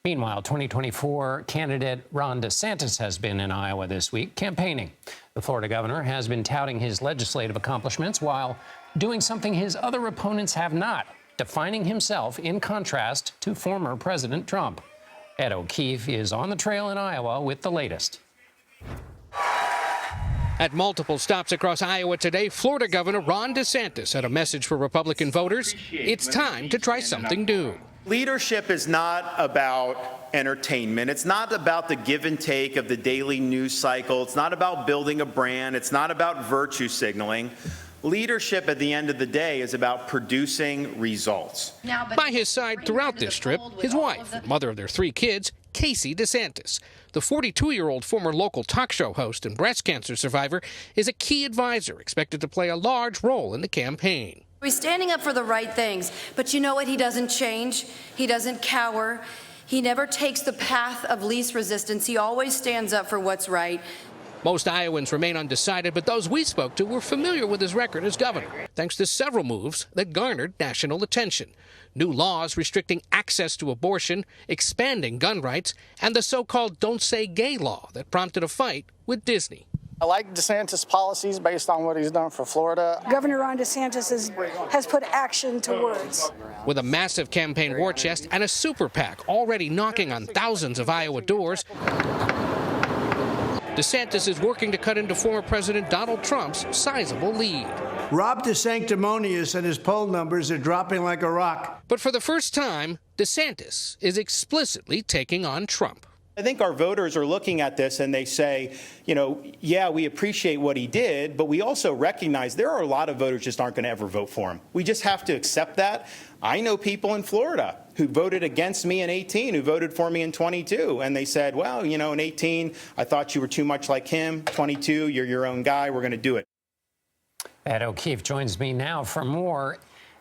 Meanwhile, 2024 candidate Ron DeSantis has been in Iowa this week campaigning. The Florida governor has been touting his legislative accomplishments while doing something his other opponents have not, defining himself in contrast to former President Trump. Ed O'Keefe is on the trail in Iowa with the latest. At multiple stops across Iowa today, Florida Governor Ron DeSantis had a message for Republican voters. It's time to try something new. Leadership is not about entertainment. It's not about the give and take of the daily news cycle. It's not about building a brand. It's not about virtue signaling. Leadership at the end of the day is about producing results. By his side throughout this trip, his wife, mother of their 3 kids, Casey DeSantis. The 42-year-old former local talk show host and breast cancer survivor is a key advisor expected to play a large role in the campaign. He's standing up for the right things, but you know what? He doesn't change. He doesn't cower. He never takes the path of least resistance. He always stands up for what's right. Most Iowans remain undecided, but those we spoke to were familiar with his record as governor, thanks to several moves that garnered national attention. New laws restricting access to abortion, expanding gun rights, and the so-called Don't Say Gay law that prompted a fight with Disney. I like DeSantis' policies based on what he's done for Florida. Governor Ron DeSantis has put action to words. With a massive campaign war chest and a super PAC already knocking on thousands of Iowa doors, DeSantis is working to cut into former President Donald Trump's sizable lead. Rob DeSanctimonious and his poll numbers are dropping like a rock. But for the first time, DeSantis is explicitly taking on Trump. I think our voters are looking at this and they say, you know, yeah, we appreciate what he did, but we also recognize there are a lot of voters just aren't going to ever vote for him. We just have to accept that. I know people in Florida who voted against me in 18, who voted for me in 22, and they said, well, you know, in 18, I thought you were too much like him. 22, you're your own guy. We're going to do it. Ed O'Keefe joins me now for more.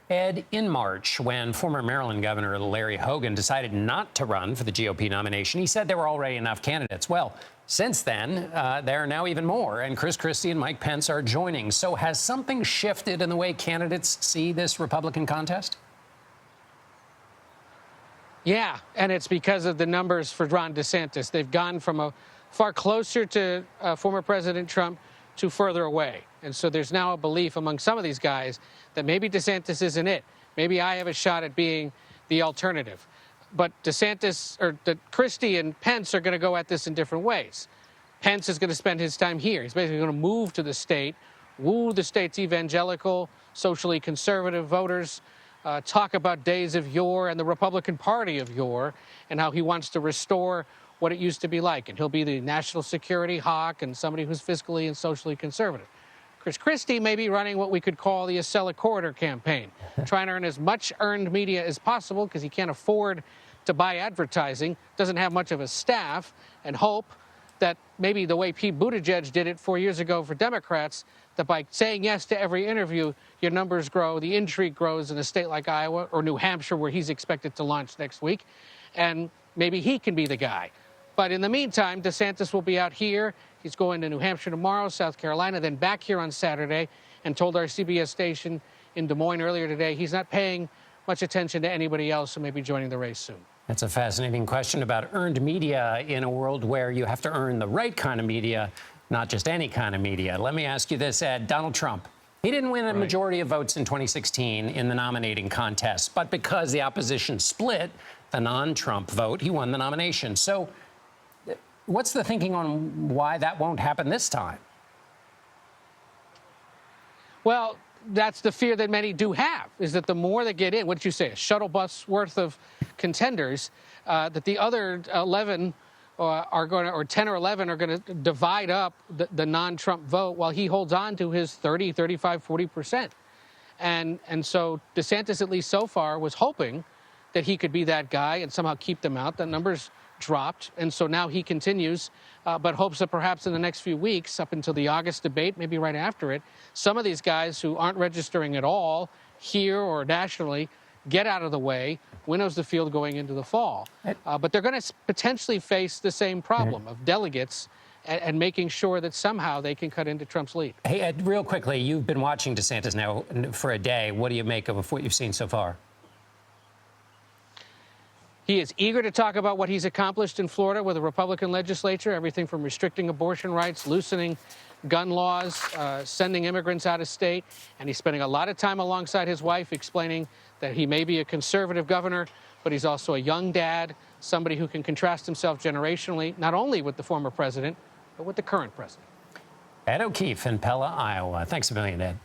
Ed, in March, when former Maryland Governor Larry Hogan decided not to run for the GOP nomination, he said there were already enough candidates. Well, since then, there are now even more, and Chris Christie and Mike Pence are joining. So has something shifted in the way candidates see this Republican contest? Yeah, and it's because of the numbers for Ron DeSantis. They've gone from a far closer to former President Trump to further away. And so there's now a belief among some of these guys that maybe DeSantis isn't it. Maybe I have a shot at being the alternative. But DeSantis, or Christie and Pence are going to go at this in different ways. Pence is going to spend his time here. He's basically going to move to the state, woo the state's evangelical, socially conservative voters, talk about days of yore and the Republican Party of yore, and how he wants to restore what it used to be like. And he'll be the national security hawk and somebody who's fiscally and socially conservative. Chris Christie may be running what we could call the Acela Corridor campaign, trying to earn as much earned media as possible because he can't afford to buy advertising, doesn't have much of a staff, and hope that maybe the way Pete Buttigieg did it 4 years ago for Democrats, that by saying yes to every interview, your numbers grow, the intrigue grows in a state like Iowa or New Hampshire, where he's expected to launch next week, and maybe he can be the guy. But in the meantime, DeSantis will be out here. He's going to New Hampshire tomorrow, South Carolina, then back here on Saturday, and told our CBS station in Des Moines earlier today he's not paying much attention to anybody else who may be joining the race soon. That's a fascinating question about earned media in a world where you have to earn the right kind of media, not just any kind of media. Let me ask you this, Ed. Donald Trump, he didn't win a majority of votes in 2016 in the nominating contest, but because the opposition split the non-Trump vote, he won the nomination. So what's the thinking on why that won't happen this time? Well, that's the fear that many do have, is that the more that get in, what did you say, a shuttle bus worth of contenders, that the other 11 are going to, or 10 or 11 are going to divide up the non-Trump vote while he holds on to his 30, 35, 40%. And so DeSantis, at least so far, was hoping that he could be that guy and somehow keep them out. The numbers dropped, and so now he continues, but hopes that perhaps in the next few weeks, up until the August debate, maybe right after it, some of these guys who aren't registering at all here or nationally get out of the way, winnows the field going into the fall. But they're going to potentially face the same problem of delegates and making sure that somehow they can cut into Trump's lead. Hey, Ed, real quickly, you've been watching DeSantis now for a day. What do you make of what you've seen so far? He is eager to talk about what he's accomplished in Florida with the Republican legislature, everything from restricting abortion rights, loosening gun laws, sending immigrants out of state. And he's spending a lot of time alongside his wife explaining that he may be a conservative governor, but he's also a young dad, somebody who can contrast himself generationally, not only with the former president, but with the current president. Ed O'Keefe in Pella, Iowa. Thanks a million, Ed.